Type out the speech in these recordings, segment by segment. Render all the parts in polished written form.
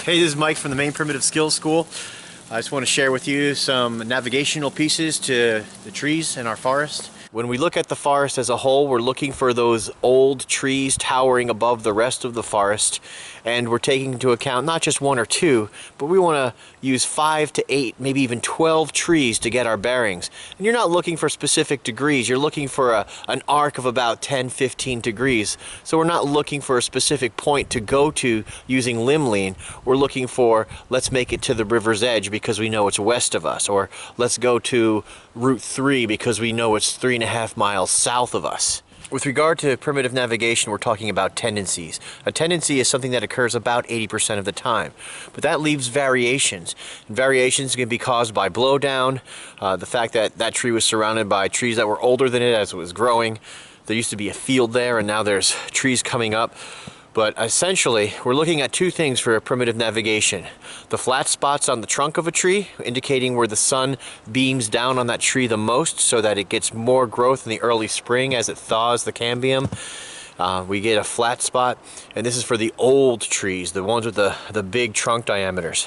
Hey, this is Mike from the Maine Primitive Skills School. I just want to share with you some navigational pieces to the trees in our forest. When we look at the forest as a whole, we're looking for those old trees towering above the rest of the forest, and we're taking into account not just one or two, but we want to use 5 to 8, maybe even 12 trees to get our bearings. And you're not looking for specific degrees, you're looking for an arc of about 10-15 degrees. So we're not looking for a specific point to go to using limb lean. We're looking for, let's make it to the river's edge because we know it's west of us, or let's go to Route 3 because we know it's 3.5 miles south of us. With regard to primitive navigation, we're talking about tendencies. A tendency is something that occurs about 80% of the time, but that leaves variations. And variations can be caused by blowdown, the fact that that tree was surrounded by trees that were older than it as it was growing. There used to be a field there, and now there's trees coming up. But essentially, we're looking at two things for primitive navigation. The flat spots on the trunk of a tree, indicating where the sun beams down on that tree the most so that it gets more growth in the early spring as it thaws the cambium. We get a flat spot, and this is for the old trees, the ones with the big trunk diameters.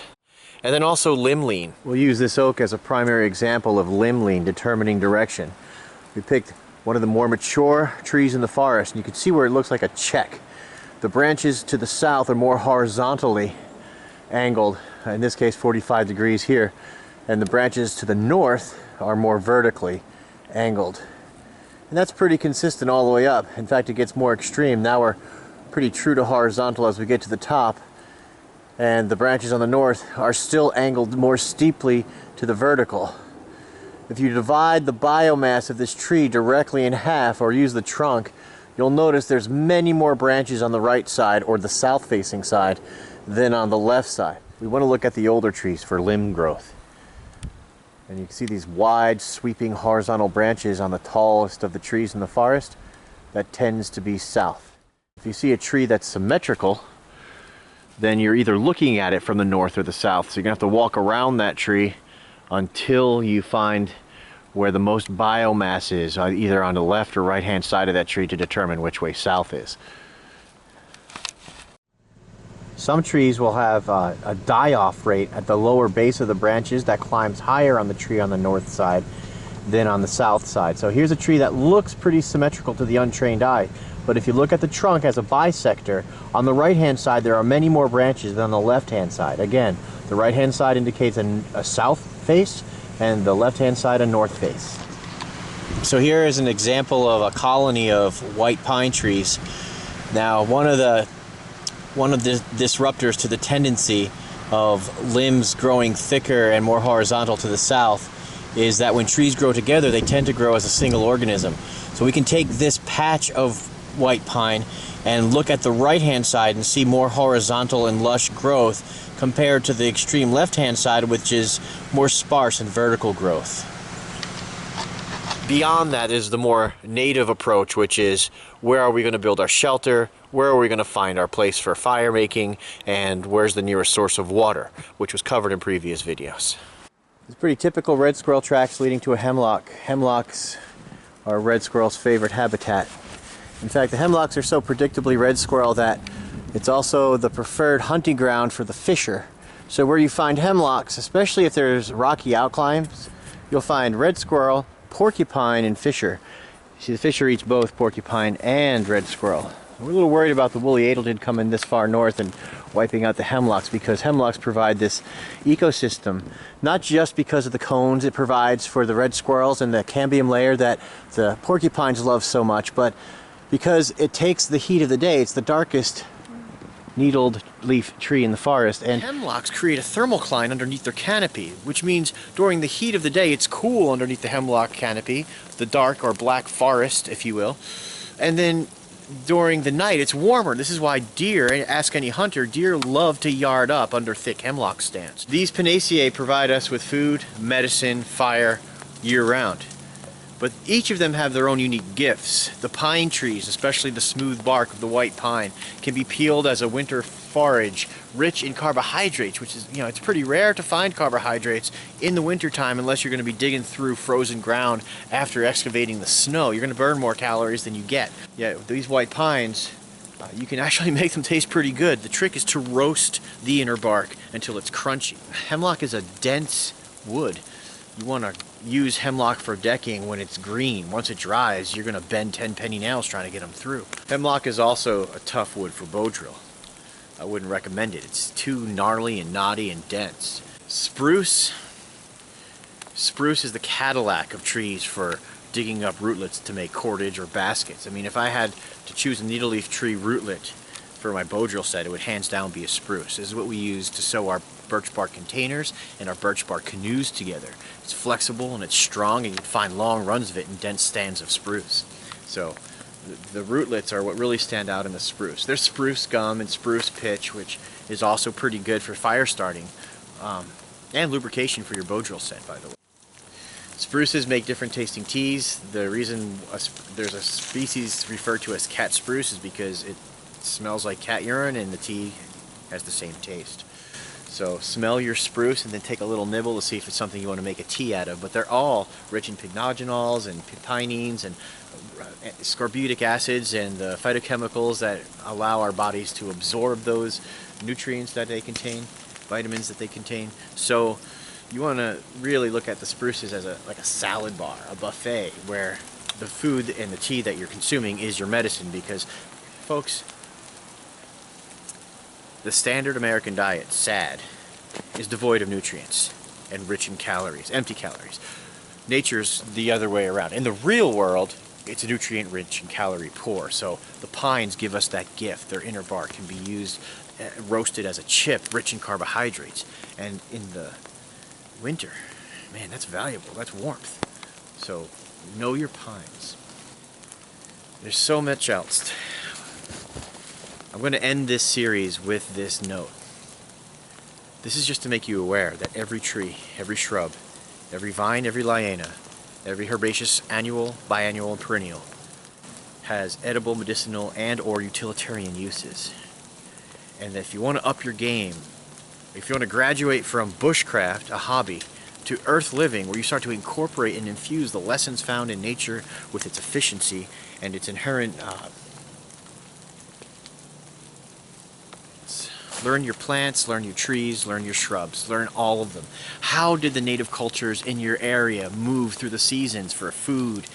And then also limb lean. We'll use this oak as a primary example of limb lean determining direction. We picked one of the more mature trees in the forest, and you can see where it looks like a check. The branches to the south are more horizontally angled, in this case 45 degrees here, and the branches to the north are more vertically angled. And that's pretty consistent all the way up. In fact, it gets more extreme. Now we're pretty true to horizontal as we get to the top, and the branches on the north are still angled more steeply to the vertical. If you divide the biomass of this tree directly in half or use the trunk, you'll notice there's many more branches on the right side, or the south-facing side, than on the left side. We want to look at the older trees for limb growth. And you can see these wide, sweeping horizontal branches on the tallest of the trees in the forest. That tends to be south. If you see a tree that's symmetrical, then you're either looking at it from the north or the south. So you're going to have to walk around that tree until you find where the most biomass is, either on the left or right hand side of that tree, to determine which way south is. Some trees will have a die-off rate at the lower base of the branches that climbs higher on the tree on the north side than on the south side. So here's a tree that looks pretty symmetrical to the untrained eye, but if you look at the trunk as a bisector, on the right hand side there are many more branches than on the left hand side. Again, the right hand side indicates a south face, and the left-hand side a north face. So here is an example of a colony of white pine trees. Now, one of the disruptors to the tendency of limbs growing thicker and more horizontal to the south is that when trees grow together, they tend to grow as a single organism. So we can take this patch of white pine and look at the right-hand side and see more horizontal and lush growth compared to the extreme left-hand side, which is more sparse and vertical growth. Beyond that is the more native approach, which is where are we going to build our shelter, where are we going to find our place for fire making, and where's the nearest source of water, which was covered in previous videos. It's pretty typical red squirrel tracks leading to a hemlock. Hemlocks are red squirrel's favorite habitat. In fact, the hemlocks are so predictably red squirrel that it's also the preferred hunting ground for the fisher. So where you find hemlocks, especially if there's rocky outclimbs, you'll find red squirrel, porcupine, and fisher. See, the fisher eats both porcupine and red squirrel. We're a little worried about the woolly adelgid coming this far north and wiping out the hemlocks, because hemlocks provide this ecosystem, not just because of the cones it provides for the red squirrels and the cambium layer that the porcupines love so much, but because it takes the heat of the day. It's the darkest needled leaf tree in the forest, and hemlocks create a thermocline underneath their canopy, which means during the heat of the day it's cool underneath the hemlock canopy, the dark or black forest, if you will, and then during the night it's warmer. This is why deer, ask any hunter, deer love to yard up under thick hemlock stands. These Pinaceae provide us with food, medicine, fire year-round. But each of them have their own unique gifts. The pine trees, especially the smooth bark of the white pine, can be peeled as a winter forage, rich in carbohydrates, which is, it's pretty rare to find carbohydrates in the wintertime unless you're going to be digging through frozen ground after excavating the snow. You're going to burn more calories than you get. Yeah, these white pines You can actually make them taste pretty good. The trick is to roast the inner bark until it's crunchy. Hemlock is a dense wood. You want to use hemlock for decking when it's green. Once it dries, you're going to bend 10 penny nails trying to get them through. Hemlock is also a tough wood for bow drill. I wouldn't recommend it. It's too gnarly and knotty and dense. Spruce is the Cadillac of trees for digging up rootlets to make cordage or baskets. I mean, if I had to choose a needle leaf tree rootlet for my bow drill set, it would hands down be a spruce. This is what we use to sew our birch bark containers and our birch bark canoes together. It's flexible and it's strong, and you can find long runs of it in dense stands of spruce. So the rootlets are what really stand out in the spruce. There's spruce gum and spruce pitch, which is also pretty good for fire starting and lubrication for your bow drill set, by the way. Spruces make different tasting teas. The reason there's a species referred to as cat spruce is because it smells like cat urine and the tea has the same taste. So smell your spruce and then take a little nibble to see if it's something you want to make a tea out of. But they're all rich in pycnogenols and pinines and scorbutic acids and the phytochemicals that allow our bodies to absorb those nutrients that they contain, vitamins that they contain. So you want to really look at the spruces as like a salad bar, a buffet, where the food and the tea that you're consuming is your medicine. Because, folks, the standard American diet, SAD, is devoid of nutrients and rich in calories, empty calories. Nature's the other way around. In the real world, it's nutrient rich and calorie poor. So the pines give us that gift. Their inner bark can be used, roasted as a chip, rich in carbohydrates. And in the winter, man, that's valuable. That's warmth. So know your pines. There's so much else. I'm going to end this series with this note. This is just to make you aware that every tree, every shrub, every vine, every liana, every herbaceous annual, biannual, and perennial has edible, medicinal, and or utilitarian uses. And that if you want to up your game, if you want to graduate from bushcraft, a hobby, to earth living, where you start to incorporate and infuse the lessons found in nature with its efficiency and its inherent learn your plants, learn your trees, learn your shrubs, learn all of them. How did the native cultures in your area move through the seasons for food?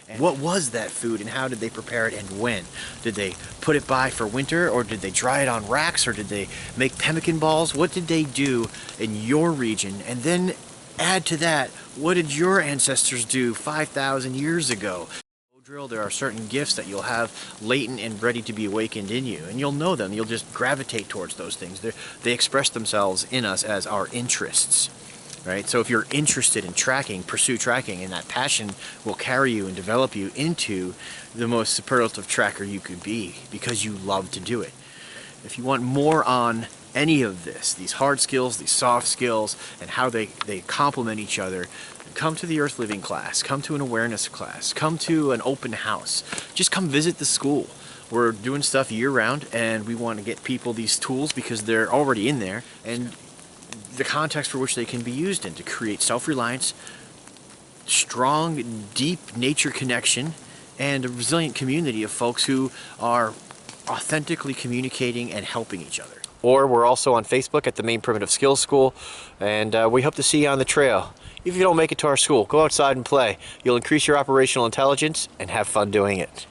And what was that food and how did they prepare it and when? Did they put it by for winter, or did they dry it on racks, or did they make pemmican balls? What did they do in your region? And then add to that, what did your ancestors do 5,000 years ago? There are certain gifts that you'll have latent and ready to be awakened in you, and you'll know them. You'll just gravitate towards those things. They express themselves in us as our interests, right? So if you're interested in tracking, pursue tracking, and that passion will carry you and develop you into the most superlative tracker you could be, because you love to do it. If you want more on any of this, these hard skills, these soft skills, and how they complement each other, come to the Earth Living class, come to an awareness class, come to an open house. Just come visit the school. We're doing stuff year-round, and we want to get people these tools because they're already in there, and the context for which they can be used in to create self-reliance, strong, deep nature connection, and a resilient community of folks who are authentically communicating and helping each other. Or we're also on Facebook at the Maine Primitive Skills School, and we hope to see you on the trail. If you don't make it to our school, go outside and play. You'll increase your operational intelligence and have fun doing it.